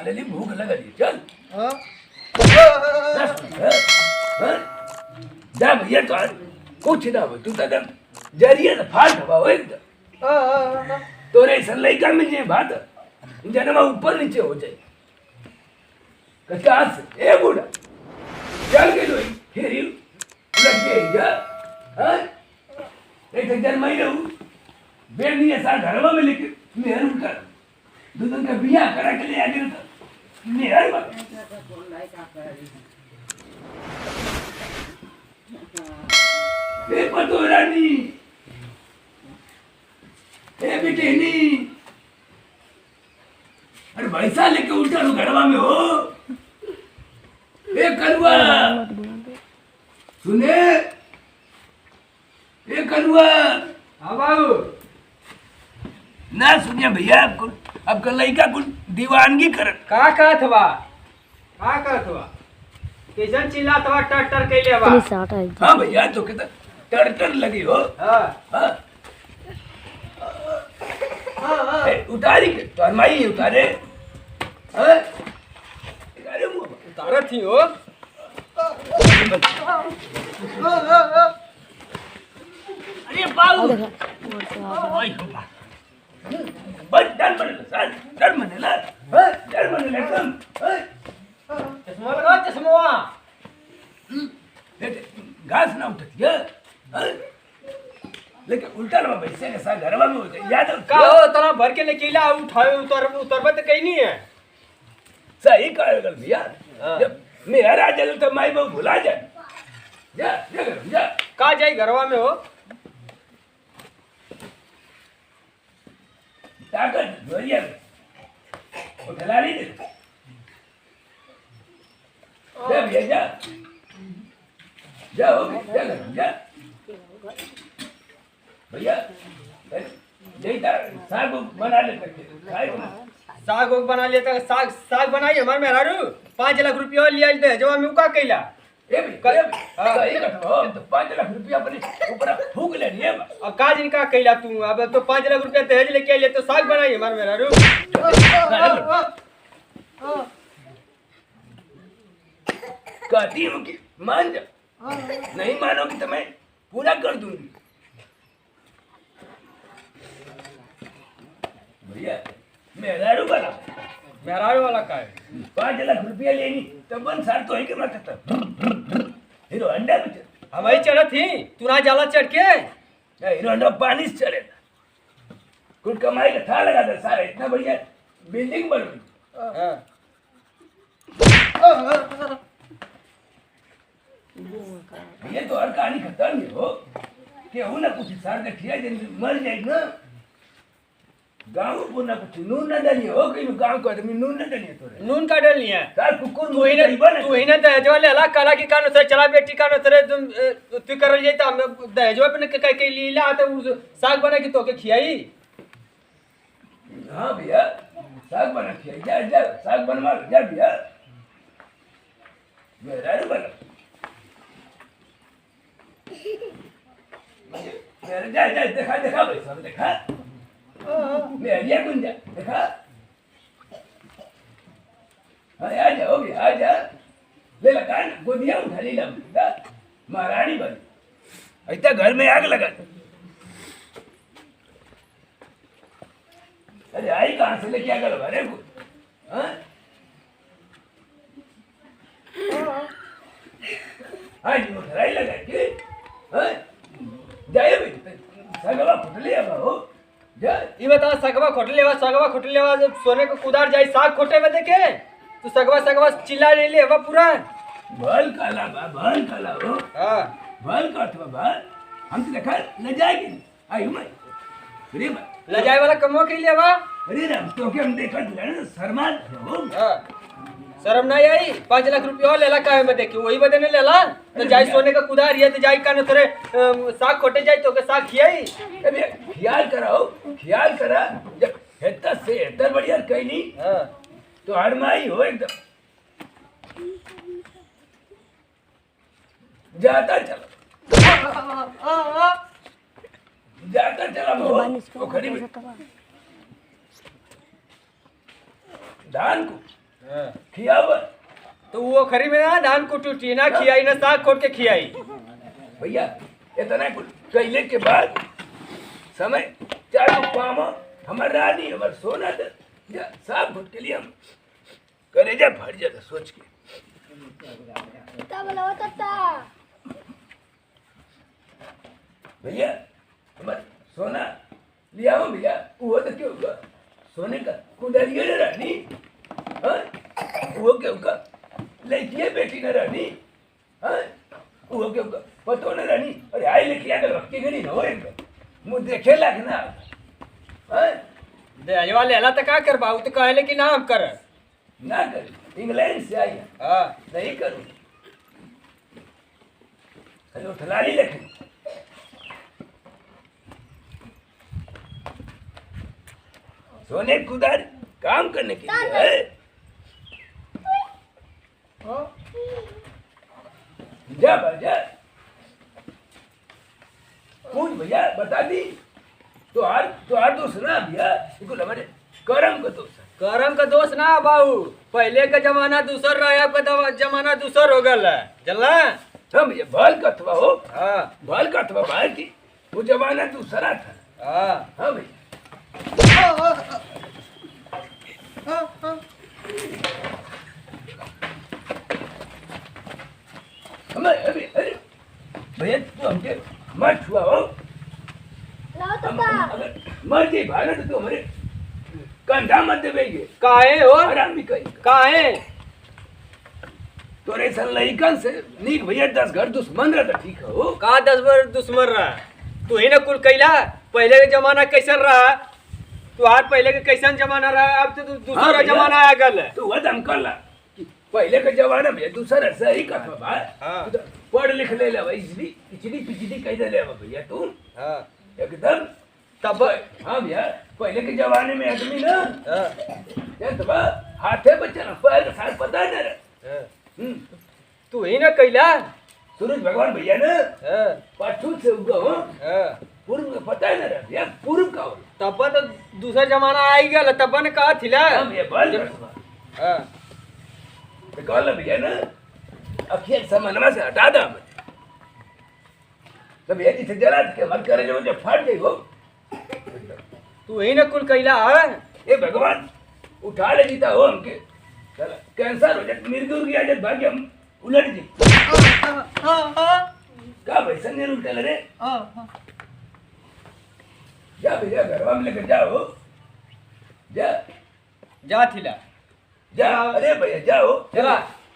ले ली भूख लगा ली चल हाँ? जा भैया तो कुछ ना हो तू तो जरिए से फाट हवा हो एकदम हाँ। तोरे ऐसा लड़का मिल जाए बात जन्म ऊपर नीचे हो जाए कचास ए बूढ़ा चल के लो फिर लग गया हाँ एक जन्म ही रहूं बेर नहीं ऐसा घरवा में लेके मेहर कर दूध का बिया करा के ले आगे तो मेहर मत ए पतो रानी ए बेटेनी अरे भैंसा लेके उल्टा लो घरवा में हो ए करुआ सुने ए करुआ हाँ बाबू ना सुनिए भैया आपको आपका लड़का कुछ दीवानगी कर का कहत बा कैसन चिल्लात बा टर टर कैले बा हाँ भैया तो कहता टर टर लगी हो हाँ हाँ ए, उतारी के तो अरमाई उतारे हाँ? उतारे मुँह में। उतारत ही हो अरे बाबू ओए हो बा बस डर मने सर डर मने ला हाँ? डर मने ला तुम हाँ? चश्मा लगा चश्मा बेटे घास ना उठती है हाँ? लेकिन उल्टा लगा पैसे के साथ घरवा में होते याद का हो तना भर के निकला उठावे उतरबत कहीं नहीं है सही करेगा भैया हाँ। जब मेहर आ जाए तो माई बहू भुला जाए जा का जाई घरवा में हो ताकत जोरिया वो ठला ली दे जा भैया जा हो जा भैया यही साग बना ले सकते खाए बना साग उग बना लेता साग बनाई हमारे मेहरारू 5 लाख रुपया लिया दे जवा में का कैला ए भाई सही कटो तो 5 लाख रुपया अपने ऊपर फूक लेनी है अब का जिन का कैला तू अब तो 5 लाख रुपया दहेज लेके ले तो साग बनाई हमारे मेहरारू कहती हूँ कि मान जा नहीं मानोगी तो मैं पूरा कर दूंगी भैया मेहरारू वाला मेहरारू वाला का है 5 लाख रुपया लेनी तो बन सार तो है कि मत हीरो अंडा में हम ही चढ़त ही तू ना जाला चढ़ के हीरो अंडा पानी से चढ़ेगा कुछ कमाई का था लगा था सारा इतना बढ़िया बिल्डिंग बन गई ये तो हर कहानी खत्म ही हो कि हो ना कुछ सार का खिया दिन मर जाएगी ना गाँव को ना कुछ नून न डलिए हो कि गाँव को आदमी नून न डलिए तोरे नून का डल लिया सार कुकुर तू ही ना दहेज वाले हला काला की कानो से चला बेटी कानो से तुम तू करल जाई त हम दहेज पे कह के लीला तो साग बना के तो के खियाई हाँ भैया साग बना खिया जा जा साग बनवा जा भैया मेरा बना मेरा जा जा देखा देखा भाई सब देखा मैं ये गुंजा देखा हाँ आ जाओ भी आ जा ले लगा ना गोदिया उठा ली लगा महारानी बनी ऐसा घर में आग लगा अरे आई कहाँ से लेके आकर लगा रे को हाँ हाँ जी वो खराई लगा के हाँ जाए भाई सगवा फुटले अब हो ई बता सगवा खोट लेवा जब सोने को कुदार जाई साग खोटे में देखे तू सगवा चिल्ला ले ले हवा पूरा भल काला हो हां भल काट बाबा हम तो देखा ले जाएगी आई मैं अरे ले जाए वाला कमो के लिए बा अरे राम तो के हम देखा ना शर्मा हो हां शर्म नहीं आई 5 लाख रुपया और लेला काहे में देखी वही बदने लेला तो जाई सोने का कुदार ये तो जाई काने थोड़े साग खोटे जाई तो के साग खियाई अबे ख्याल करा जब हेता से हेतर बढ़िया कहीं नहीं हां तो हरमाई हो एकदम जाता चला वो खड़ी धान को हाँ। खियावा तो वो खरी में ना धान कुटी ना खियाई ना साग खोट के खियाई। भैया इतना कुछ कैले के बाद समय चारों काम हमार रानी हमार सोना दे या साग भुट के लिए हम करेजा फट जाता सोच के भैया हमार सोना लिया हो भैया वो तो क्यों होगा सोने का कुदारिया न रानी हाँ वो क्यों का लड़किया बेटी न रानी हाँ वो क्यों का पतो न रानी अरे आई लेके आकर वक्की गनी न हो एकदम मुझे देखे लाग ना हाँ दे वाले हला तक का कर बाऊ तो कहले कि ना हम कर ना कर इंग्लैंड से आई है हां नहीं करूँ अरे उठलाली लेके सोने कुदार काम करने के लिए है जा जा पूछ भैया बता दी तो आज दोस्त ना भैया बिल्कुल हमारे करम का दोस्त है करम का दोष ना बाऊ पहले का जमाना दूसर रहा अब का जमाना दूसर हो गल है चलना हाँ भैया बाल का अथवा हो हां बाल का अथवा बाल की वो जमाना दूसरा था हां हाँ भैया अरे अरे भैया तू हमके मत छुआ हो अगर मर जाए भारत तो हमारे कंधा मत देवेंगे काहे हो आराम भी कही काहे तोरे सन लइकन से नीक भैया 10 घर दुश्मन रहा ठीक है हो का 10 बार दुश्मन रहा तू ही ना कुल कैला पहले का जमाना कैसन रहा तू आज पहले के कैसन जमाना रहा अब तो दूसरा जमाना आ गल है तो वह हम कर ला कि पहले के जमाना में दूसरा सही कथवा बा हाँ। तो पढ़ लिख ले ले इजली पिछली कह दे ले भैया तू हां एकदम तब हाँ भैया पहले के जमाने में आदमी ना हां ये तो बा हाथे बच्चा ना पैर का साथ पता न रहा तू ही ना कैला सूरज भगवान भैया ना हां पाछू से उगा हो हां पूर्व का पता है ना रहा भैया पूर्व का हो तब तो दूसरा जमाना आई गया तब ने कहा थिला हाँ भैया बाल हां तो कहला भैया ना अखियाँ समनमा से हटा दा मत तो भैया जिसे जला के मत करे जो फट गई हो तू ही ना कुल कैला है ए भगवान उठा ले जीता हो हमके चला कैंसर हो जाए मिर्गी उर्गी आ जाए भाग्य हम उलट जी का भैसा नहीं उल्टे रे जा भैया घरवा में लेकर जाओ जा जा थिला जा अरे भैया जाओ चला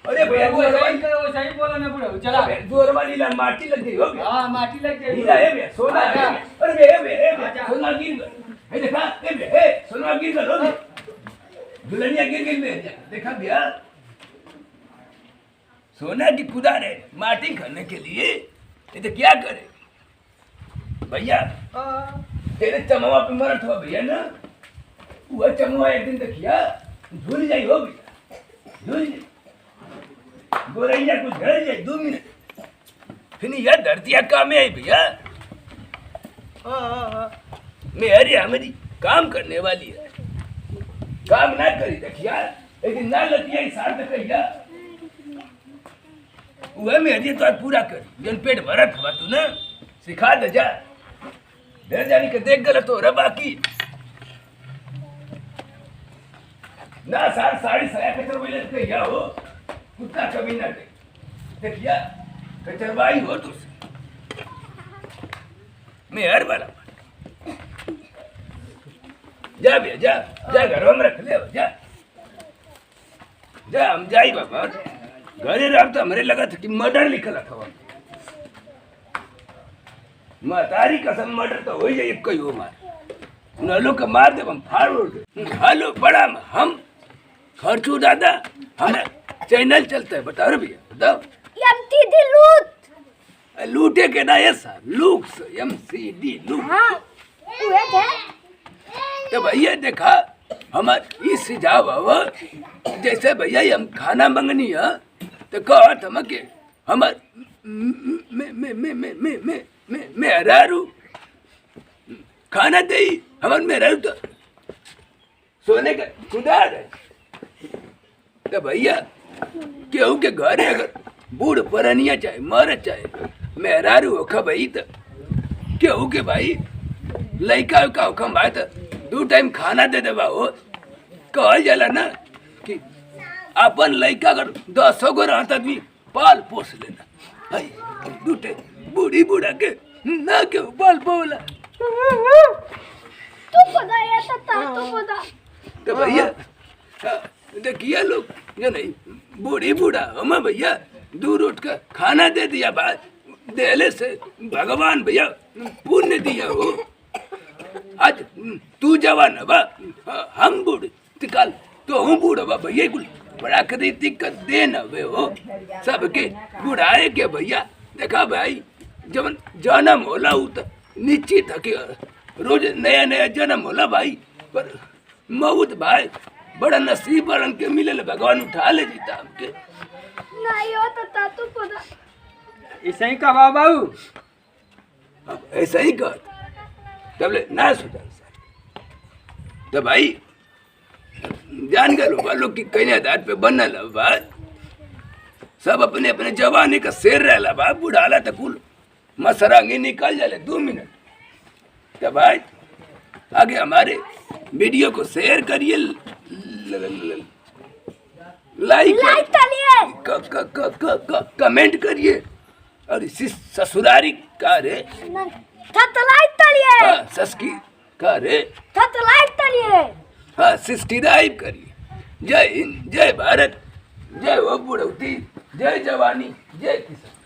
अरे भैया वैसा ही बोला ना पड़े चला जोर वाली ला माटी लग गई हो गया हां माटी लग गई हीरा है भैया सोना है अरे भैया सोना गिर गया है देखा ए भैया सोना गिर गया हो दुल्हनिया गिर गई देखा भैया सोना की कुदार है माटी खाने के लिए ये तो क्या करे भैया तेरे चमवा पे मरत हुआ भैया ना वह चमवा एक दिन देखिया झूल जाई हो भैया झूल जाई गोरैया कुछ झड़ जाए 2 मिनट फिर यह धरतिया काम में आई भैया मेरी हमारी काम करने वाली है काम ना करी देखिया लेकिन ना लतिया साथ कहिया वह मेरी तो पूरा करी जन पेट भरत हुआ तू ना सिखा दे जा डर जाने के देख गलत हो रहा बाकी ना साड़ी साया कचर मिले कहिया हो कुत्ता कभी ना कही देखिया कचरवाई हो तुझसे मैं हर वाला जा भैया जा घर में रख ले जा हम जाई बाबा घरे रह तो हमारे लगा था कि मर्डर लिखल था मातारी कसम मर्डर तो हो जाए कोई हो मार नलो का मार दे हम फाड़ उड़ हेलो बड़ा हम खर्चू दादा हमारा चैनल चलता है बताओ रे भैया बताओ एमटीडी लूट लूटे के ना ऐसा लूक्स एमसीडी लूक हाँ हुए थे तो भैया देखा हमारे इस सुझाव हुआ जैसे भैया हम खाना मंगनी है तो कहा था कि हमार मैं हरारू खाना दे हमार में हरारू तो सोने का खुदा है तो भैया केहू के घरे अगर बूढ़ परनिया चाहे मर चाहे मेहरारू होखा भाई तो केहू के भाई लइका का होखा भाई तो 2 टाइम खाना दे देवा हो। कहल जाला ना कि अपन लइका अगर 10 गो रहत आदमी पाल पोस लेना भाई 2 टाइम बूढ़ी बूढ़ा के ना केहू पाल पोला। तू पता है तता तू पता। तो भैया देखिए लोग जो नहीं बूढ़ी बूढ़ा हम भैया दूर उठ कर खाना दे दिया बात देले से भगवान भैया पुण्य दिया हो। आज तू जवान बा हम बूढ़ कल तो हूँ बूढ़ बा भैया कुल बड़ा कदी दिक्कत दे न वे हो सबके बुढ़ाए के भैया देखा भाई जब जन्म होला उ तो निश्चित है कि रोज नया नया जन्म होला भाई पर मौत भाई बड़ा नसीब बरन के मिले भगवान उठा ले जीता हमके। नहीं हो तता तू पता। ऐसे ही कहा बाबू अब ऐसा ही कर तब ले ना सुधर तो भाई जान गए लोग की कन्या दाद पे बनल बात सब अपने अपने जवानी का शेर रहला बा बुढ़ाला तो कुल मसरंगी निकल जाले 2 मिनट। तो भाई आगे हमारे वीडियो को शेयर करिए लाइक कमेंट करिए और इसी ससुरारी का रे थतलाइट तलिए सस्की का रे थतलाइट तलिए हाँ सब्सक्राइब करिए। जय हिंद जय भारत जय वो बुढ़ौती जय जवानी जय किसान।